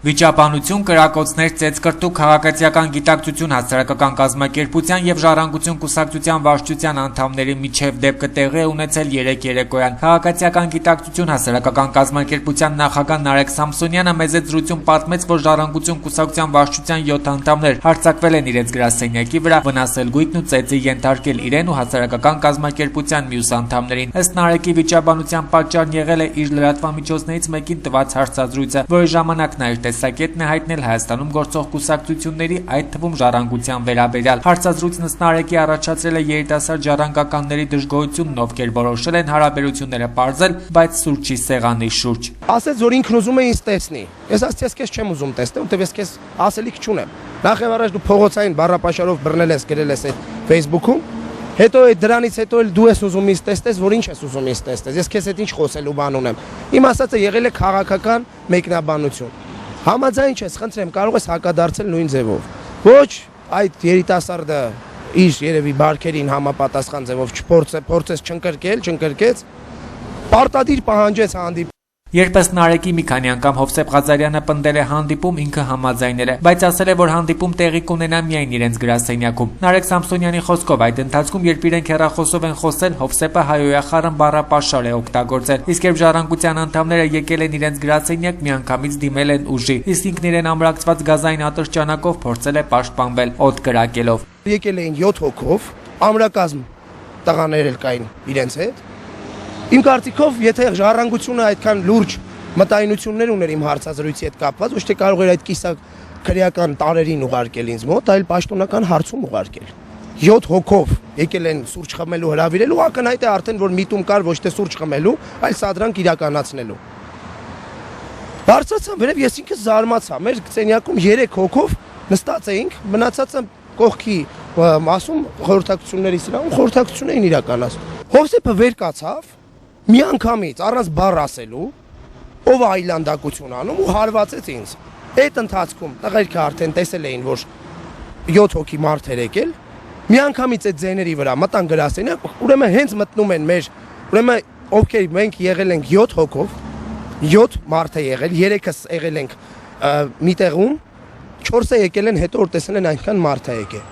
Վիճաբանություն, կրակոցներ, ծեծկրտուկ, քաղաքացիական գիտակցություն, հասարակական կազմակերպության եւ ժառանգություն կուսակցության վարչության անդամների միջև դեպքը տեղի է ունեցել 3 երեկոյան։ Քաղաքացիական գիտակցություն, հասարակական կազմակերպության նախագահ Նարեկ Սամսոնյանը մեծ զրույցում պատմեց, որ ժառանգություն կուսակցության վարչության 7 անդամներ հարձակվել են իրենց գրասենյակի վրա, վնասել գույքն ու ծեծի ենթարկել իրեն ու հասարակական կազմակերպության մյուս անդամներին։ Ըստ Նարեկի վիճաբանության պատճառն եղել է իր լրատվամիջոցներից մեկին տված հարցազրույցը, որի ժամանակ նա տեսակետն է հայտնել Հայաստանում գործող կուսակցությունների, այդ թվում ժառանգության վերաբերյալ։ Հարցազրույցն ըստ Նարեկի առաջացրել է երիտասարդ ժառանգականների դժգոհությունն, ովքեր որոշել են հարաբերությունները պարզել, բայց սուրճի սեղանի շուրջ։ Ասեց, որ ինքն ուզում է ինձ տեսնի։ Ես ասացի, քեզ չեմ ուզում տեսնել, որտեղ ես քեզ ասելիք չունեմ։ Նախ եւ առաջ դու փողոցային բառապաշարով բռնել ես, գրել ես այդ Facebook-ում, հետո դրանից հետո էլ դու ես ուզում ինձ տեսնես, որ ինչ ես ուզում ինձ տեսնես։ Ես քեզ հետ ինչ խոսելու բան ունեմ։ Իմ ասածը եղել է քաղաքական մեկնաբանություն։ Համաձայն չես, խնդրեմ, կարող ես հակադարձել նույն ձևով։ Ոչ, այդ երիտասարդը իր երևի բարքերին համապատասխան ձևով չփորձես չընկրկեց, պարտադիր պահանջեց հանդիպում։ Երբ ըստ Նարեկի մի քանի անգամ Հովսեփ Ղազարյանը պնդել է հանդիպում, ինքը համաձայնել է, բայց ասել է, որ հանդիպում տեղի կունենա միայն իրենց գրասենյակում։ Նարեկ Սամսոնյանի խոսքով այդ ընթացքում, երբ իրենք հեռախոսով են խոսել, Հովսեփը հայոյախառն բառապաշար է օգտագործել, իսկ երբ ժառանգության անդամները եկել են իրենց գրասենյակ, միանգամից դիմել են ուժի, իսկ ինքն իրեն ամրացված գազային ատրճանակով փորձել է պաշտպանվել օդ կրակելով։ Եկել էին 7 հոգով, ամրակազմ տղաներ էլ կային իրենց հետ։ Իմ կարծիքով, եթե ժառանգությունը այդքան լուրջ մտայնություններ ուներ իմ հարցազրույցի հետ կապված, ոչ թե կարող էր այդ կիսաքրեական տարերին ուղարկել ինձ մոտ, այլ պաշտոնական հարցում ուղարկել։ 7 հոգով եկել են սուրճ խմելու հրավիրելու, ակնհայտ է արդեն, որ միտում կար ոչ թե սուրճ խմելու, այլ սադրանք իրականացնելու։ Բարձրացա վերև, ես ինքս զարմացա, մեր սենյակում 3 հոգով նստած էինք, մնացածը կողքի մասում խորհրդակցությունների սրահում խորհրդակցություն էին իրականացնում։ Հովսեփը վեր կացավ միանգամից առանց բառ ասելու, ով այլանդակություն անում ու հարվածեց ինձ։ Այդ ընթացքում տղերքը արդեն տեսել էին, որ 7 հոգի մարդ էր եկել, միանգամից այդ ձեների վրա մտան գրասենյակ, ուրեմն հենց մտնում են մեր, ուրեմն ովքեր մենք եղել ենք 7 հոգով, 7 մարդ է եղել, 3-ս եղել ենք մի տեղում, 4-ը եկել են հետո որ տեսել են այնքան մարդ է եկել։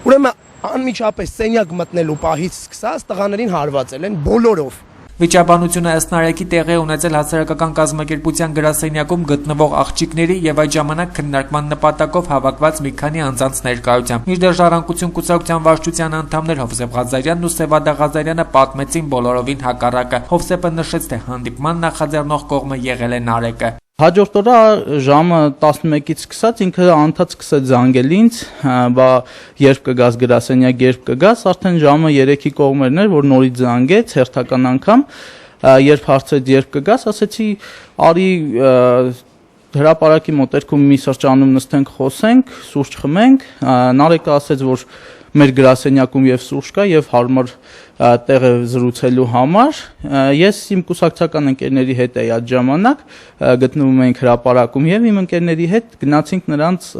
Ուրեմն անմիջապես սենյակ մտնելու պահից սկսած տղաներին հարվածել են բոլորով։ Վիճաբանությունը ըստ Նարեկի տեղի է ունեցել հասարակական կազմակերպության գրասենյակում գտնվող աղջիկների եւ այդ ժամանակ քննարկման նպատակով հավաքված մի քանի անձանց ներկայությամբ։ Մինչդեռ ժառանգություն կուսակցության վարչության անդամներ Հովսեփ Ղազարյանն ու Սևադա Ղազարյանը պատմեցին բոլորովին հակառակը։ Հովսեփը նշեց, թե հանդիպման նախաձեռնող կողմը եղել է Նարեկը։ Հաջորդ օրը ժամը 11-ից սկսած ինքը անդադ սկսեց զանգել ինձ, բա երբ կգաս գրասենյակ, երբ կգաս, արդեն ժամը 3-ի կողմերն էր, որ նորից զանգեց հերթական անգամ, երբ հարցրեց երբ կգաս, ասեցի արի հրապարակի մոտերքում մի սրճանում նստենք, խոսենք, սուրճ խմենք, Նարեկը ասեց, որ մեր գրասենյակում եւ սուրճ կա եւ հարմար տեղ է զրուցելու համար։ Ես իմ կուսակցական ընկերների հետ էի այդ ժամանակ, գտնվում էինք հրապարակում եւ իմ ընկերների հետ գնացինք նրանց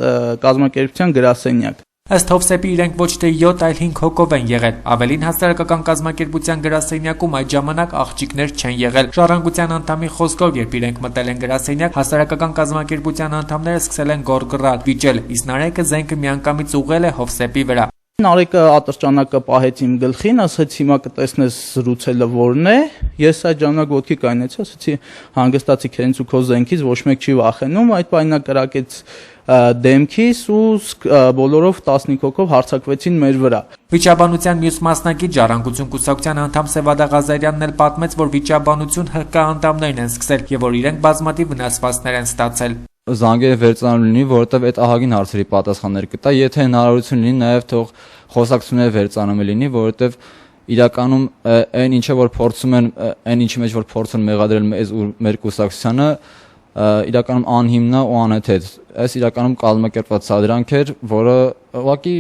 կազմակերպության գրասենյակ։ Ըստ Հովսեփի իրենք ոչ թե 7, այլ 5 հոգով են եղել։ Ավելին հասարակական կազմակերպության գրասենյակում այդ ժամանակ աղջիկներ չեն եղել։ Ժառանգության անդամի խոսքով, երբ իրենք մտել են գրասենյակ, հասարակական կազմակերպության անդամները սկսել են գոռգռալ, վիճել, իսկ Նարեկը զենքը միանգամից ուղղել է Հովսեփի վրա։ Նարեկը ատրճանակը պահեց իմ գլխին, ասաց հիմա կտեսնես զրուցելը որն է։ Ես այդ ժամանակ ոտքի կայնեցի, ասացի հանգստացի քեզ ու քո զենքից ոչ մեկ չի վախենում, այդ պայմանա կրակեց դեմքիս ու բոլորով 15 հոգով հարձակվեցին մեր վրա։ Վիճաբանության մյուս մասնակից ժառանգություն կուսակցության անդամ Սևադա Ղազարյանն էլ պատմեց, որ վիճաբանություն ՀԿ անդամներն են սկսել եւ որ իրենք բազմաթիվ վնասվածքներ են ստացել։ Զանգերը վերցանալու լինի, որովհետև այդ ահագին հարցերի պատասխաններ կտա, եթե հնարավորություն լինի, նաև թող խոսակցությունները վերցանումը լինի, որովհետև իրականում այն ինչը որ փորձում են, այն ինչի մեջ որ փորձում մեղադրել մեզ ու մեր կուսակցությանը, իրականում անհիմն է ու անհեթեթ։ Այս իրականում կազմակերպված սադրանք էր, որը ուղղակի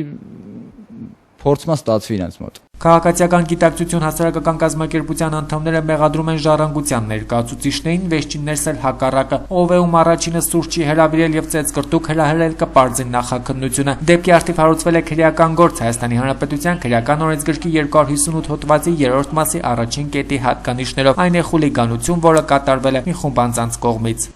փորձում է ստացվի իրենց մոտ։ Քաղաքացիական գիտակցություն հասարակական կազմակերպության անդամները մեղադրում են ժառանգության ներկայացուցիչներին, վերջիններս էլ հակառակը, ով է ում առաջինը սուրճի հրավիրել եւ ծեծկրտուկ հրահրել կպարզի նախաքննությունը։ Դեպքի արդիվ հարուցվել է քրեական գործ Հայաստանի Հանրապետության քրեական օրենսգրքի 258 հոդվածի 3-րդ մասի առաջին կետի հատկանիշներով։ Այն է խուլիգանություն, որը կատարվել է մի խումբ անձանց կողմից։